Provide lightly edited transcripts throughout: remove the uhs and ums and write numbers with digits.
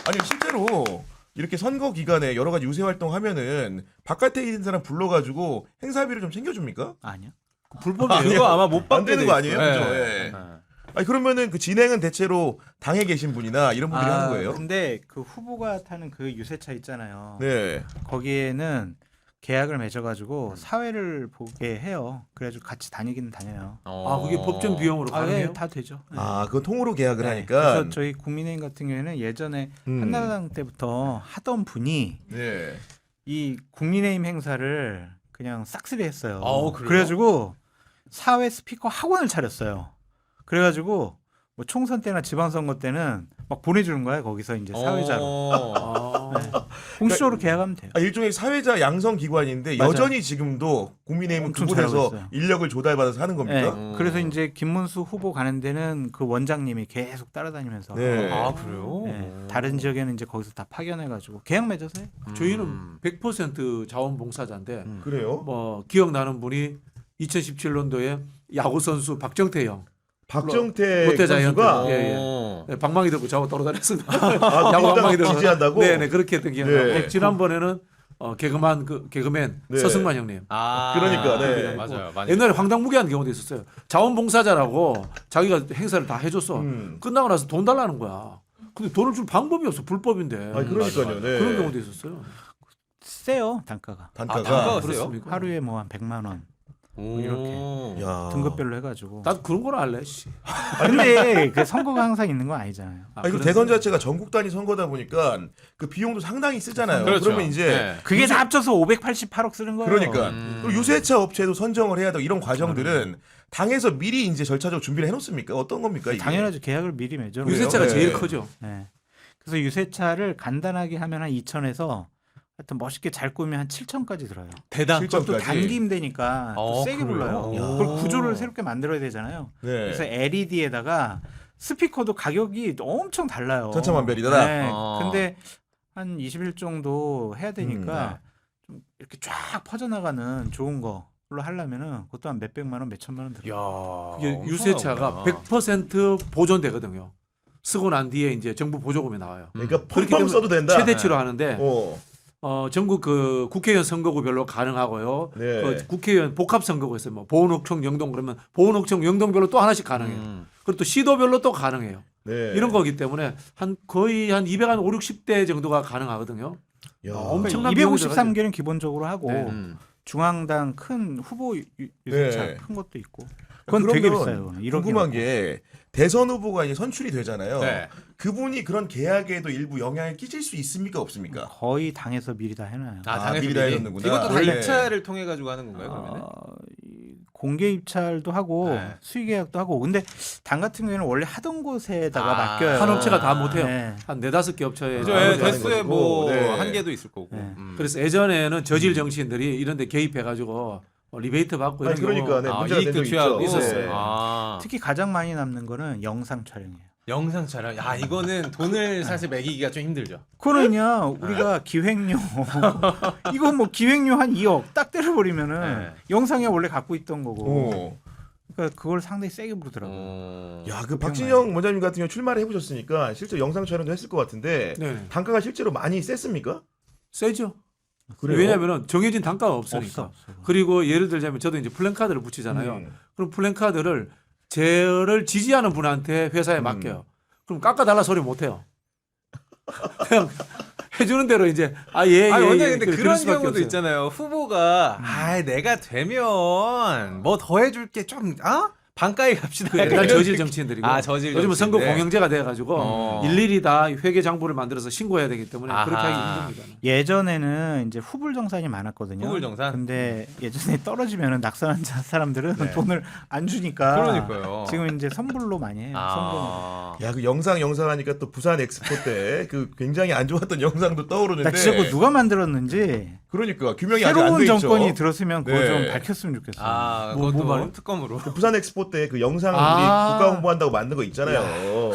아니 실제로 이렇게 선거 기간에 여러 가지 유세 활동하면은 바깥에 있는 사람 불러가지고 행사비를 좀 챙겨줍니까? 아니요. 불법이에요. 그거 아마 못 안 받게 되는 돼 거 아니에요? 있어요. 그죠? 네. 예. 네. 아니 그러면은 그 진행은 대체로 당에 계신 분이나 이런 분들이 하는 거예요? 근데 그 후보가 타는 그 유세차 있잖아요. 네. 거기에는 계약을 맺어가지고 사회를 보게 해요. 그래가지고 같이 다니기는 다녀요. 아 그게 법정 비용으로 가능해요? 네, 다 되죠. 네. 아 그건 통으로 계약을 네, 하니까. 그래서 저희 국민의힘 같은 경우에는 예전에 한나라당 때부터 하던 분이 네. 이 국민의힘 행사를 그냥 싹쓸이 했어요. 그래요? 그래가지고 사회 스피커 학원을 차렸어요. 그래가지고 뭐 총선 때나 지방선거 때는 막 보내주는 거야 거기서 이제 사회자로. 네. 공식적으로 계약하면 돼요. 아, 일종의 사회자 양성 기관인데 맞아요. 여전히 지금도 국민의힘은 엄청 그곳에서 잘하고 있어요. 인력을 조달받아서 하는 겁니까? 네. 그래서 이제 김문수 후보 가는 데는 그 원장님이 계속 따라다니면서 네. 아 그래요? 네. 다른 지역에는 이제 거기서 다 파견해가지고 계약 맺어서 해요. 저희는 100% 자원봉사자인데 그래요? 뭐 기억나는 분이 2017년도에 야구 선수 박정태 형 박정태 롯데 자이언트 선수가 네, 방망이 들고 자고 떨어다녔습니다. 아, 야구 방망이 들고 지지한다고? 네네 그렇게 했던 기억이 나고 네. 지난번에는 개그맨 네. 서승만 형님. 그러니까, 네. 맞아요. 많이 옛날에 황당무계한 경우도 있었어요. 자원봉사자라고 자기가 행사를 다 해줬어. 끝나고 나서 돈 달라는 거야. 근데 돈을 줄 방법이 없어. 불법인데. 아니 그러니까요. 네. 그런 경우도 있었어요. 세요 단가가. 단가가. 단가가 세요? 그렇습니까? 하루에 뭐 한 100만 원 이렇게. 야. 등급별로 해가지고. 나도 그런 걸 알래. 씨. 근데 그 선거가 항상 있는 건 아니잖아요. 아니 그 그래서- 대선 자체가 전국 단위 선거다 보니까 그 비용도 상당히 쓰잖아요. 그렇죠. 그러면 이제 네. 그게 다 합쳐서 588억 쓰는 거예요. 그러니까 그리고 유세차 업체도 선정을 해야 되고 이런 과정들은 당에서 미리 이제 절차적으로 준비를 해놓습니까? 어떤 겁니까? 이게? 당연하죠. 계약을 미리 맺어. 유세차가 네. 제일 크죠. 네. 그래서 유세차를 간단하게 하면 한 2천에서 하여튼 멋있게 잘 꾸미면 한 7천까지 들어요. 대단. 실전- 또 까지. 단기 임대니까 또 세게 그래요? 불러요. 야. 그걸 구조를 새롭게 만들어야 되잖아요. 네. 그래서 LED에다가 스피커도 가격이 엄청 달라요. 천차만별이더라? 네. 어. 근데 한 20일 정도 해야 되니까 좀 이렇게 쫙 퍼져나가는 좋은 걸로 하려면은 그것도 한 몇백만 원, 몇천만 원 들어요. 야. 이게 엄청 유세차가 나오구나. 100% 보존되거든요. 쓰고 난 뒤에 이제 정부 보조금이 나와요. 그러니까 그렇기 펑펑 때문에 써도 된다. 최대치로 하는데 어. 전국 그 국회의원 선거구별로 가능하고요. 네. 그 국회의원 복합 선거구 있어요. 뭐 보은옥청 영동 그러면 보은옥청 영동별로 또 하나씩 가능해요. 그리고 또 시도별로 또 가능해요. 네. 이런 거기 때문에 거의 한 200, 한 5, 60대 정도가 가능하거든요. 야. 엄청난 비용이 253개는 기본적으로 하고 네. 중앙당 큰 후보 유세차 네. 큰 것도 있고 그건 되게 그러면 비싸요. 1억이 궁금한 게 대선 후보가 이제 선출이 되잖아요. 네. 그분이 그런 계약에도 일부 영향을 끼칠 수 있습니까 없습니까? 거의 당에서 미리 다 해놔요. 당에서 미리 다 해놓는구나. 이것도 다 원래. 입찰을 통해 가지고 하는 건가요? 그러면? 이 공개 입찰도 하고 네. 수의 계약도 하고 근데 당 같은 경우에는 원래 하던 곳에다가 아, 맡겨요. 한 업체가 다 못해요. 네. 한 4-5개 업체에. 그죠. 아, 예, 그렇게 하는 대수에 것이고. 뭐 네. 한계도 있을 거고. 네. 그래서 예전에는 저질 정치인들이 이런 데 개입해가지고 리베이트 받고 이런 아니, 그러니까 네, 문제가 된 이익도 적 취하고 있죠. 있었어요. 네. 특히 가장 많이 남는 거는 영상 촬영이에요. 영상 촬영. 야, 이거는 돈을 사실 매기기가 좀 힘들죠. 그거는요 우리가 기획료 이거 뭐 기획료 한 2억 딱 때려버리면은 네. 영상에 원래 갖고 있던 거고 오. 그러니까 그걸 상당히 세게 부르더라고요. 야, 그 박진영 원장님 같은 경우 출마를 해보셨으니까 실제 영상 촬영도 했을 것 같은데 네. 단가가 실제로 많이 셌습니까? 세죠. 그래요? 왜냐하면 정해진 단가가 없으니까. 없어. 그리고 예를 들자면 저도 이제 플랜카드를 붙이잖아요. 음. 그럼 플랜카드를 저를 지지하는 분한테 회사에 맡겨요. 그럼 깎아달라 소리 못해요. 그냥 해주는 대로 이제 예. 아니 원장님 근데 그럴 그런 수밖에 경우도 없어요. 있잖아요. 후보가 내가 되면 뭐 더 해줄 게 좀 반가에 갑시다. 그 옛날 저질 정치인들이고 저질 요즘은 선거 정치인들. 공영제가 돼가지고 일일이 다 회계 장부를 만들어서 신고해야 되기 때문에 그렇게 아하. 하기 힘듭니다. 예전에는 이제 후불 정산이 많았거든요. 후불 정산? 근데 예전에 떨어지면은 낙선한 사람들은 돈을 안 주니까. 그러니까요. 지금 이제 선불로 많이 해요. 선거. 야, 그 영상 하니까 또 부산 엑스포 때 그 굉장히 안 좋았던 영상도 떠오르는데. 나 진짜 그거 누가 만들었는지 그러니까 규명이 아직 안 새로운 돼 있죠. 정권이 들었으면 그거 네. 좀 밝혔으면 좋겠어요. 그것도 뭐 말이요? 특검으로. 그 부산 엑스포 때 그 영상 아. 우리 국가 홍보한다고 만든 거 있잖아요.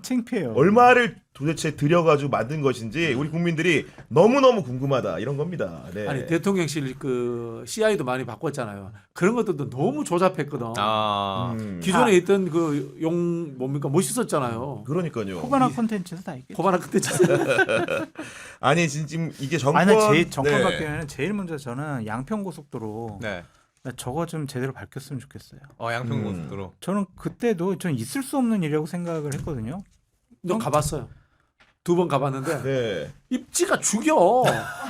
창피해요. 얼마를 도대체 들여가지고 만든 것인지 우리 국민들이 너무너무 궁금하다 이런 겁니다. 네. 아니 대통령실 그 CI도 많이 바꿨잖아요. 그런 것들도 너무 조잡했거든. 아. 기존에 있던 그 용 뭡니까 멋있었잖아요. 그러니까요. 코바나 콘텐츠에서 다 있겠죠. 고바나 그때 아니 지금 이게 정권 아니, 나 제일 정권 네. 바뀌면 제일 먼저 저는 양평고속도로 네. 나 저거 좀 제대로 밝혔으면 좋겠어요. 양평고속도로. 저는 그때도 전 있을 수 없는 일이라고 생각을 했거든요. 너 가봤어요. 2번 가봤는데 네. 입지가 죽여.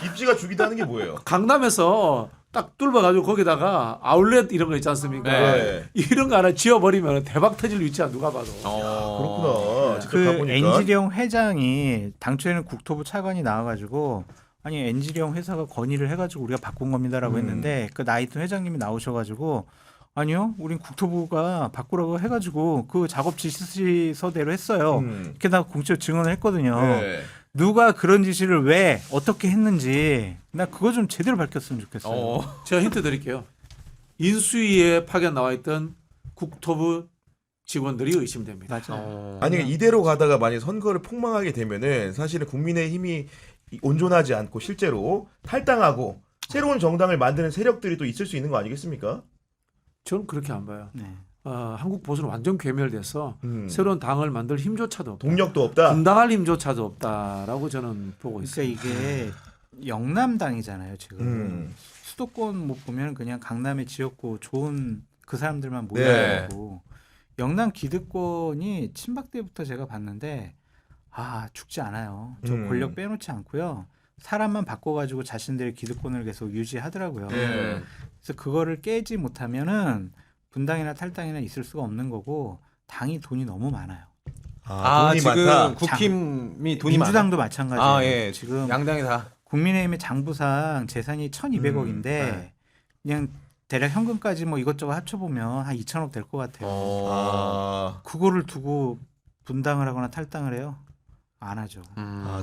입지가 죽이다는 게 뭐예요? 강남에서 딱 뚫어가지고 거기다가 아울렛 이런 거 있지 않습니까? 네. 이런 거 하나 지어버리면 대박 터질 위치야 누가 봐도. 그렇구나. 직접 그 가보니까. 엔지령 회장이 당초에는 국토부 차관이 나와가지고 아니 엔지령 회사가 건의를 해가지고 우리가 바꾼 겁니다라고 했는데 그 나이튼 회장님이 나오셔가지고 아니요, 우린 국토부가 바꾸라고 해가지고 그 작업 지시서대로 했어요. 게다가 공적 증언을 했거든요. 네. 누가 그런 지시를 왜 어떻게 했는지 나 그거 좀 제대로 밝혔으면 좋겠어요. 제가 힌트 드릴게요. 인수위에 파견 나와 있던 국토부 직원들이 의심됩니다. 맞아요. 아니 이대로 가다가 만약 선거를 폭망하게 되면은 사실은 국민의힘이 온전하지 않고 실제로 탈당하고 새로운 정당을 만드는 세력들이 또 있을 수 있는 거 아니겠습니까? 저는 그렇게 안 봐요. 네. 한국 보수는 완전 괴멸돼서 새로운 당을 만들 힘조차도 없다. 동력도 없다. 분당할 힘조차도 없다라고 저는 보고 그러니까 있어요. 이게 영남당이잖아요 지금. 음. 수도권 못 보면 그냥 강남에 지었고 좋은 그 사람들만 네. 모여있고 영남 기득권이 친박 때부터 제가 봤는데 죽지 않아요. 저 권력 빼놓지 않고요. 사람만 바꿔가지고 자신들의 기득권을 계속 유지하더라고요. 네. 그래서 그거를 깨지 못하면은 분당이나 탈당이나 있을 수가 없는 거고 당이 돈이 너무 많아요. 돈이 지금 많다. 국힘이 돈이 많아. 민주당도 마찬가지예요. 예. 지금 양당이 다. 국민의힘의 장부상 재산이 1,200억인데 네. 그냥 대략 현금까지 뭐 이것저것 합쳐보면 한 2,000억 될 것 같아요. 그거를 두고 분당을 하거나 탈당을 해요? 안 하죠.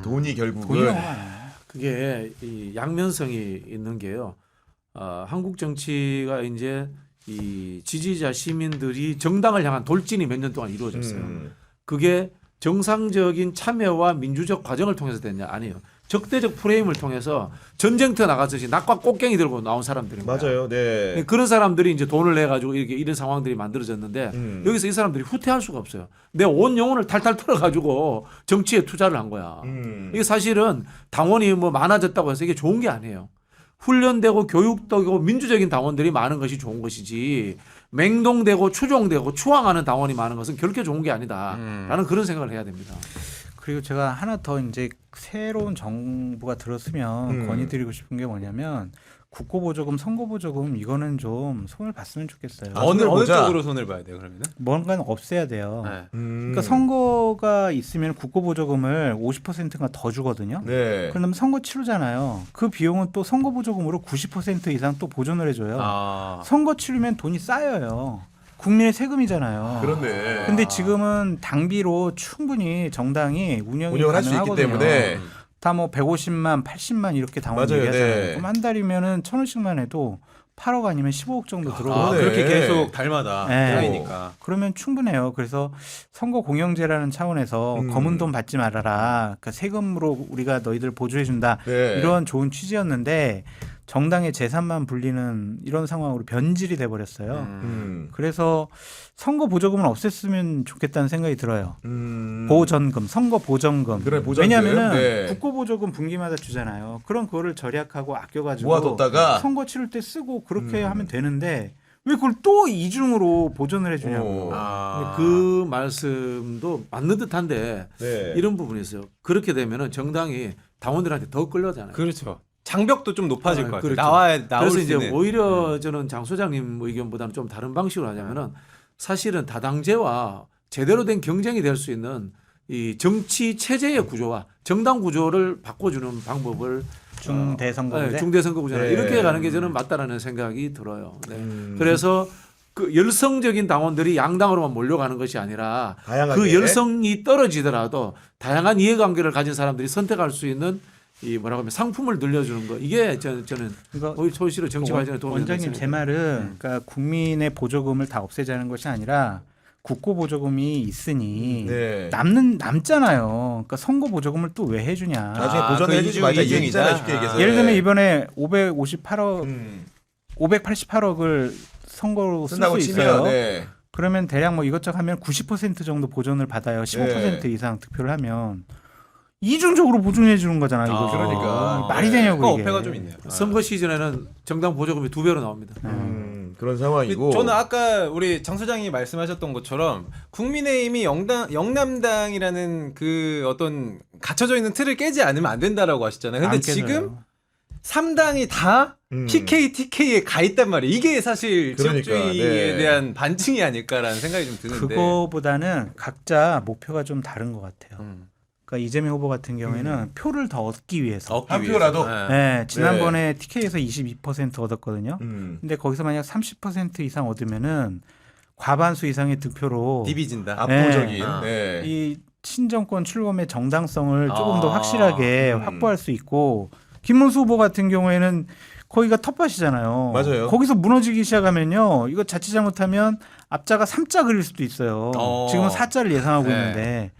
돈이 결국은 돈이 너무 많아요. 그게 이 양면성이 있는 게요. 한국 정치가 이제 이 지지자 시민들이 정당을 향한 돌진이 몇 년 동안 이루어졌어요. 그게 정상적인 참여와 민주적 과정을 통해서 됐냐? 아니에요. 적대적 프레임을 통해서 전쟁터 나가듯이 낙과 꽃갱이 들고 나온 사람들인 거야. 맞아요. 네. 그런 사람들이 이제 돈을 내 가지고 이렇게 이런 상황들이 만들어졌는데 여기서 이 사람들이 후퇴할 수가 없어요. 내 온 영혼을 탈탈 털어 가지고 정치에 투자를 한 거야. 이게 사실은 당원이 뭐 많아졌다고 해서 이게 좋은 게 아니에요. 훈련되고 교육되고 민주적인 당원들이 많은 것이 좋은 것이지 맹동되고 추종되고 추앙하는 당원이 많은 것은 결코 좋은 게 아니다라는 그런 생각을 해야 됩니다. 그리고 제가 하나 더 이제 새로운 정부가 들었으면 건의드리고 싶은 게 뭐냐면 국고보조금, 선거보조금 이거는 좀 손을 봤으면 좋겠어요. 어느 손을 보자. 쪽으로 손을 봐야 돼요, 그러면은? 뭔가는 없애야 돼요. 네. 그러니까 선거가 있으면 국고보조금을 50%가 더 주거든요. 네. 그러면 선거 치르잖아요. 그 비용은 또 선거보조금으로 90% 이상 또 보존을 해줘요. 선거 치르면 돈이 쌓여요. 국민의 세금이잖아요. 그렇네. 근데 지금은 당비로 충분히 정당이 운영이 운영을 할 수 있기 가능하거든요. 때문에 다 뭐 150만, 80만 이렇게 당원 맞아요. 얘기하잖아요. 네. 그럼 한 달이면은 1,000원씩만 해도 8억 아니면 15억 정도 들어오고 그러네. 그렇게 계속 달마다 네. 쌓이니까. 그러면 충분해요. 그래서 선거 공영제라는 차원에서 검은 돈 받지 말아라. 그러니까 세금으로 우리가 너희들 보조해 준다. 네. 이런 좋은 취지였는데 정당의 재산만 불리는 이런 상황으로 변질이 돼 버렸어요. 그래서 선거 보조금을 없앴으면 좋겠다는 생각이 들어요. 보전금, 선거 보전금. 그래, 보전금. 왜냐하면은 네. 국고 보조금 분기마다 주잖아요. 그럼 그거를 절약하고 아껴가지고 모아뒀다가 선거 치를 때 쓰고 그렇게 하면 되는데 왜 그걸 또 이중으로 보존을 해주냐고. 근데 그 말씀도 맞는 듯한데 네. 이런 부분이 있어요. 그렇게 되면은 정당이 당원들한테 더 끌려잖아요. 그렇죠. 장벽도 좀 높아질 것 같아요. 그렇죠. 나올 그래서 수 이제 있는. 오히려 저는 장 소장님 의견보다는 좀 다른 방식으로 하자면은 사실은 다당제와 제대로 된 경쟁이 될 수 있는 이 정치 체제의 구조와 정당 구조를 바꿔주는 방법을 중대선거제. 중대선거구제나 네. 이렇게 가는 게 저는 맞다라는 생각이 들어요. 네. 그래서 그 열성적인 당원들이 양당으로만 몰려가는 것이 아니라 다양하게. 그 열성이 떨어지더라도 다양한 이해관계를 가진 사람들이 선택할 수 있는 이 뭐라고 하면 상품을 늘려주는 거 이게 저는 그러니까 오히려 소시로 정치 발전에 도움이 원장님 된다고 제 말은 그러니까 국민의 보조금을 다 없애자는 것이 아니라 국고 보조금이 있으니 네. 남잖아요. 그러니까 선거 보조금을 또 왜 해주냐. 나중에 보전을 그 해주지 말자 이 이중이다. 얘기잖아요. 쉽게 얘기해서. 예를 들면 네. 이번에 558억, 음. 588억을 선거로 쓸 쓴다고 수 치면 있어요. 네. 그러면 대략 뭐 이것저것 하면 90% 정도 보존을 받아요. 15% 이상 득표를 하면 이중적으로 보존해 주는 거잖아. 이거 그러니까. 말이 되냐고 이게. 어폐가 좀 있네요. 선거 시즌에는 정당 보조금이 2배로 나옵니다. 그런 상황이고. 저는 아까 우리 장 소장이 말씀하셨던 것처럼 국민의힘이 영남당이라는 그 어떤 갇혀져 있는 틀을 깨지 않으면 안 된다라고 하셨잖아요. 근데 안 깨져요. 지금 3당이 다 PK, TK에 가 있단 말이에요. 이게 사실 그러니까, 지역주의에 네. 대한 반증이 아닐까라는 생각이 좀 드는데. 그거보다는 각자 목표가 좀 다른 것 같아요. 음. 그러니까 이재명 후보 같은 경우에는 표를 더 얻기 위해서. 얻기 한 위해서. 표라도? 네. 네, 지난번에 TK에서 22% 얻었거든요. 음. 근데 거기서 만약 30% 이상 얻으면은 과반수 이상의 득표로 디비진다. 압도적인. 네. 네. 이 친정권 출범의 정당성을 조금 더 아, 확실하게 확보할 수 있고 김문수 후보 같은 경우에는 거기가 텃밭이잖아요. 맞아요. 거기서 무너지기 시작하면요. 이거 자칫 잘못하면 앞자가 3자 그릴 수도 있어요. 지금은 4자를 예상하고 네. 있는데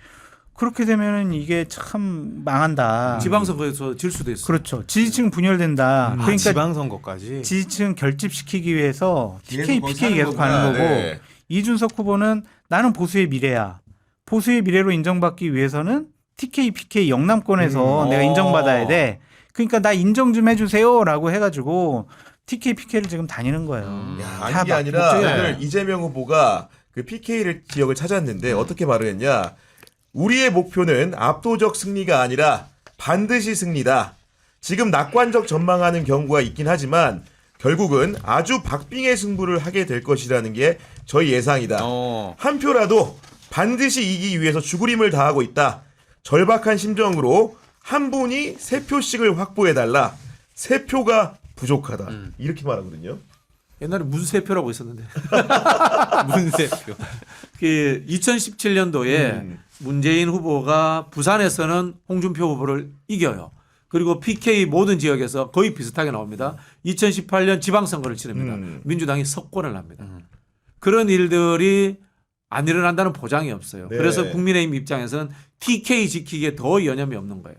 그렇게 되면은 이게 참 망한다. 지방선거에서 질 수도 있어요. 그렇죠. 지지층 분열된다. 그러니까 지방선거까지. 지지층 결집시키기 위해서 TK, 계속 PK 계속 사는 가는 거구나. 거고 네. 이준석 후보는 나는 보수의 미래야. 보수의 미래로 인정받기 위해서는 TK, PK 영남권에서 내가 인정받아야 돼. 그러니까 나 인정 좀 해주세요라고 해가지고 TK, PK를 지금 다니는 거예요. 야, 다 아닌 게 막 아니라 목적이 오늘 아니에요. 이재명 후보가 그 PK를 지역을 찾았는데 어떻게 말을 했냐? 우리의 목표는 압도적 승리가 아니라 반드시 승리다. 지금 낙관적 전망하는 경우가 있긴 하지만 결국은 아주 박빙의 승부를 하게 될 것이라는 게 저희 예상이다. 한 표라도 반드시 이기기 위해서 죽으림을 다하고 있다. 절박한 심정으로 한 분이 3표씩을 확보해달라. 3표가 부족하다. 이렇게 말하거든요. 옛날에 문세표라고 있었는데 문세표. 그 2017년도에 문재인 후보가 부산에서는 홍준표 후보를 이겨요. 그리고 PK 모든 지역에서 거의 비슷하게 나옵니다. 2018년 지방선거를 치릅니다. 민주당이 석권을 합니다. 그런 일들이 안 일어난다는 보장이 없어요. 네. 그래서 국민의힘 입장에서는 TK 지키기에 더 여념이 없는 거예요.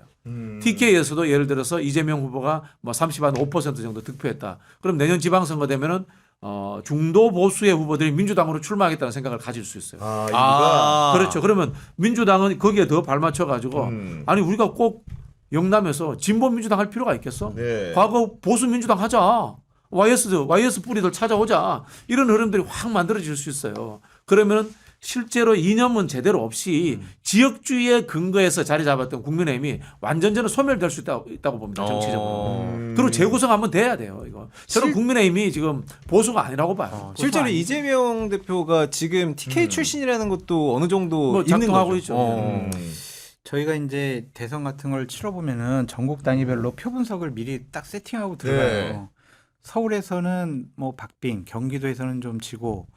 TK에서도 예를 들어서 이재명 후보가 뭐 30.5% 정도 득표했다. 그럼 내년 지방선거 되면은 중도 보수의 후보들이 민주당으로 출마하겠다는 생각을 가질 수 있어요. 아, 이유가 그렇죠. 그러면 민주당은 거기에 더 발맞춰 가지고 아니 우리가 꼭 영남에서 진보 민주당 할 필요가 있겠어? 네. 과거 보수 민주당 하자. YS 뿌리들 찾아오자. 이런 흐름들이 확 만들어질 수 있어요. 그러면 실제로 이념은 제대로 없이 지역주의의 근거에서 자리 잡았던 국민의힘이 완전 저는 소멸될 수 있다고 봅니다. 정치적으로. 그리고 재구성 한번 돼야 돼요. 이거. 저는 국민의힘이 지금 보수가 아니라고 봐요. 실제로 이재명 대표가 지금 TK 출신이라는 것도 어느 정도 뭐 있는 작동하고 거죠. 있죠. 저희가 이제 대선 같은 걸 치러보면은 전국 단위별로 표 분석을 미리 딱 세팅하고 들어가요. 네. 서울에서는 뭐 박빙, 경기도에서는 좀 지고,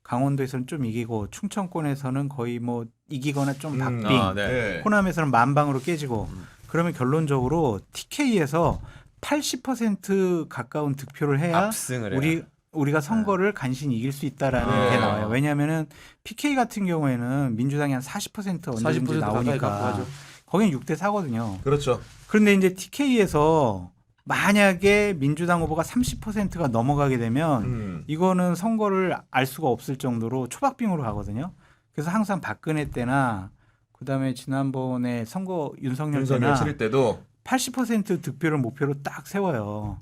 강원도에서는 좀 이기고, 충청권에서는 거의 뭐 이기거나 좀 박빙, 네. 호남에서는 만방으로 깨지고, 그러면 결론적으로 TK에서 80% 가까운 득표를 해야 압승을 해야. 우리가 선거를 간신히 이길 수 있다라는 게 나와요. 왜냐하면은 PK 같은 경우에는 민주당이 한 40% 언제든지 40% 가까이 갖고 나오니까 가죠. 거긴 6대 4거든요. 그렇죠. 그런데 이제 TK에서 만약에 민주당 후보가 30%가 넘어가게 되면 이거는 선거를 알 수가 없을 정도로 초박빙으로 가거든요. 그래서 항상 박근혜 때나 그다음에 지난번에 선거 윤석열 때나 치를 때도 80% 득표를 목표로 딱 세워요.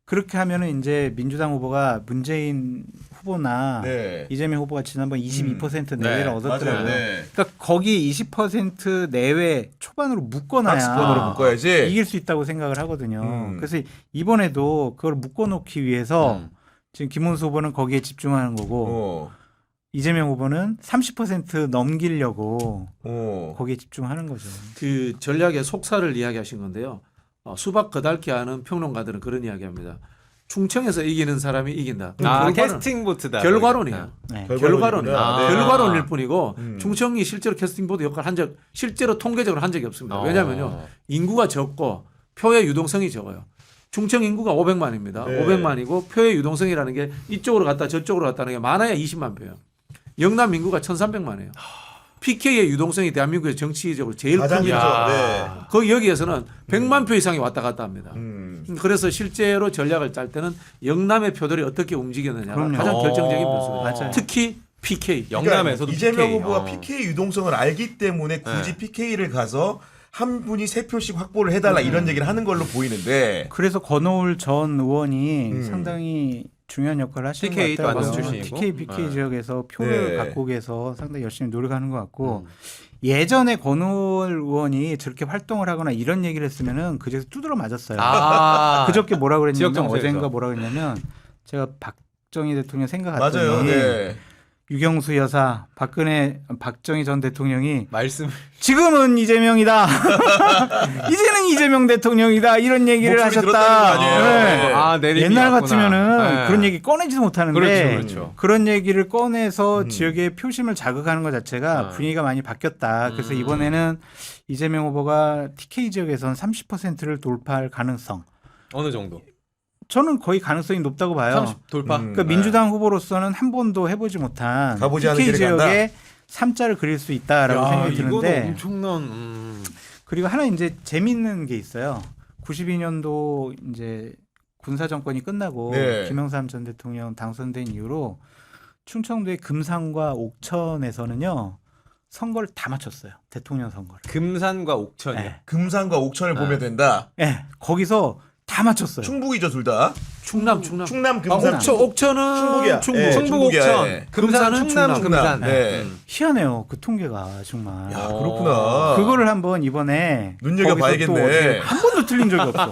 그렇게 하면은 이제 민주당 후보가 문재인 후보나 네. 이재명 후보가 지난번 22% 내외를 네, 얻었더라고요. 맞아요. 네. 그러니까 거기 20% 내외 초반으로 묶어놔야 박스권으로 묶어야지. 이길 수 있다고 생각을 하거든요. 그래서 이번에도 그걸 묶어놓기 위해서 지금 김문수 후보는 거기에 집중하는 거고 이재명 후보는 30% 넘기려고 거기에 집중하는 거죠. 그 전략의 속사를 이야기하신 건데요. 수박 거달기 하는 평론가들은 그런 이야기합니다. 충청에서 이기는 사람이 이긴다. 아, 결과는- 캐스팅 보트다. 결과론이에요. 네. 결과론이에요. 네. 결과론일 뿐이고 충청이 실제로 캐스팅 보드 역할을 실제로 통계적으로 한 적이 없습니다. 왜냐하면요 인구가 적고 표의 유동성이 적어요. 충청 인구가 500만입니다. 네. 500만이고 표의 유동성이라는 게 이쪽으로 갔다 저쪽으로 갔다는 게 많아야 20만 표예요. 영남 인구가 1,300만이에요. PK의 유동성이 대한민국의 정치적으로 제일 가장 큽니다. 크죠. 네. 거기 여기에서는 100만 표 이상이 왔다 갔다 합니다. 음. 그래서 실제로 전략을 짤 때는 영남의 표들이 어떻게 움직였느냐가 그럼요. 가장 결정적인 변수입니다. 맞아요. 특히 PK. 영남에서도 그러니까 이재명 PK. 후보가 PK 유동성을 알기 때문에 굳이 네. PK를 가서 한 분이 3표씩 확보를 해달라 이런 얘기를 하는 걸로 보이는데 그래서 권오울 전 의원이 음. 상당히 중요한 역할을 하시는 TK 것 또 같아요. 안산 출신이고. TK, BK 네. 지역에서 표를 네. 갖고 계서 상당히 열심히 노력하는 것 같고 예전에 권오울 의원이 저렇게 활동을 하거나 이런 얘기를 했으면은 그제서 두드러 맞았어요. 아. 그저께 뭐라 지역 그랬냐면 정세에서. 어젠가 뭐라 그랬냐면 제가 박정희 대통령 맞아요. 생각했더니 네. 유경수 여사 박정희 전 대통령이 말씀 지금은 이재명이다. 이제는 이재명 대통령이다. 이런 얘기를 목소리 하셨다. 들었다는 거 아니에요? 네. 아, 내림이 옛날 왔구나. 같으면은 네. 그런 얘기 꺼내지도 못하는데 그렇죠, 그렇죠. 그런 얘기를 꺼내서 지역의 표심을 자극하는 것 자체가 네. 분위기가 많이 바뀌었다. 그래서 이번에는 이재명 후보가 TK 지역에서는 30%를 돌파할 가능성. 어느 정도? 저는 거의 가능성이 높다고 봐요. 30 돌파. 그러니까 네. 민주당 후보로서는 한 번도 해보지 못한 가보지 않은 TK 길을 간다? 지역에 3자를 그릴 수 있다라고 생각이 이거는 드는데 엄청난. 그리고 하나 이제 재밌는 게 있어요. 92년도 이제 군사 정권이 끝나고 네. 김영삼 전 대통령 당선된 이후로 충청도의 금산과 옥천에서는요 선거를 다 마쳤어요. 대통령 선거를. 금산과 옥천이요. 네. 금산과 옥천을 보면 된다. 네, 거기서 다 마쳤어요. 충북이죠 둘 다. 충남. 충남 금산. 옥천은 충북이야. 충북. 예, 충북 충북이야, 옥천. 예. 금산은 충남 충남. 금산. 네. 희한해요. 그 통계가 정말. 야 그렇구나. 그거를 한번 이번에 눈여겨봐야겠네. 거기서 또 어떻게 한 번도 틀린 적이 없어.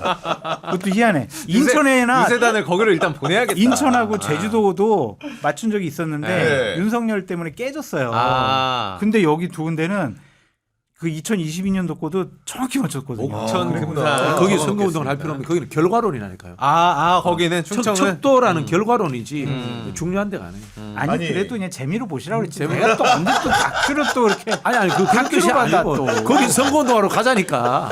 그것도 희한해. 인천에나 유세단을 거기로 일단 보내야겠다. 인천하고 제주도도 맞춘 적이 있었는데 네. 윤석열 때문에 깨졌어요. 아. 근데 여기 두 군데는 그 2022년도 거도 정확히 맞췄거든요. 옥천, 그래서 금산. 거기 적어놓겠습니다. 선거운동을 할 필요 없는 거기는 결과론이라니까요. 거기는 충청은 척도라는 결과론이지 중요한 데가 아니에요. 아니, 아니. 그래도 그냥 재미로 보시라고 그랬지. 재미로. 내가 또 언제 또 다큐를 또 이렇게 아니 그 뜻이 받아, 아니고 또. 거기 선거운동하러 가자니까.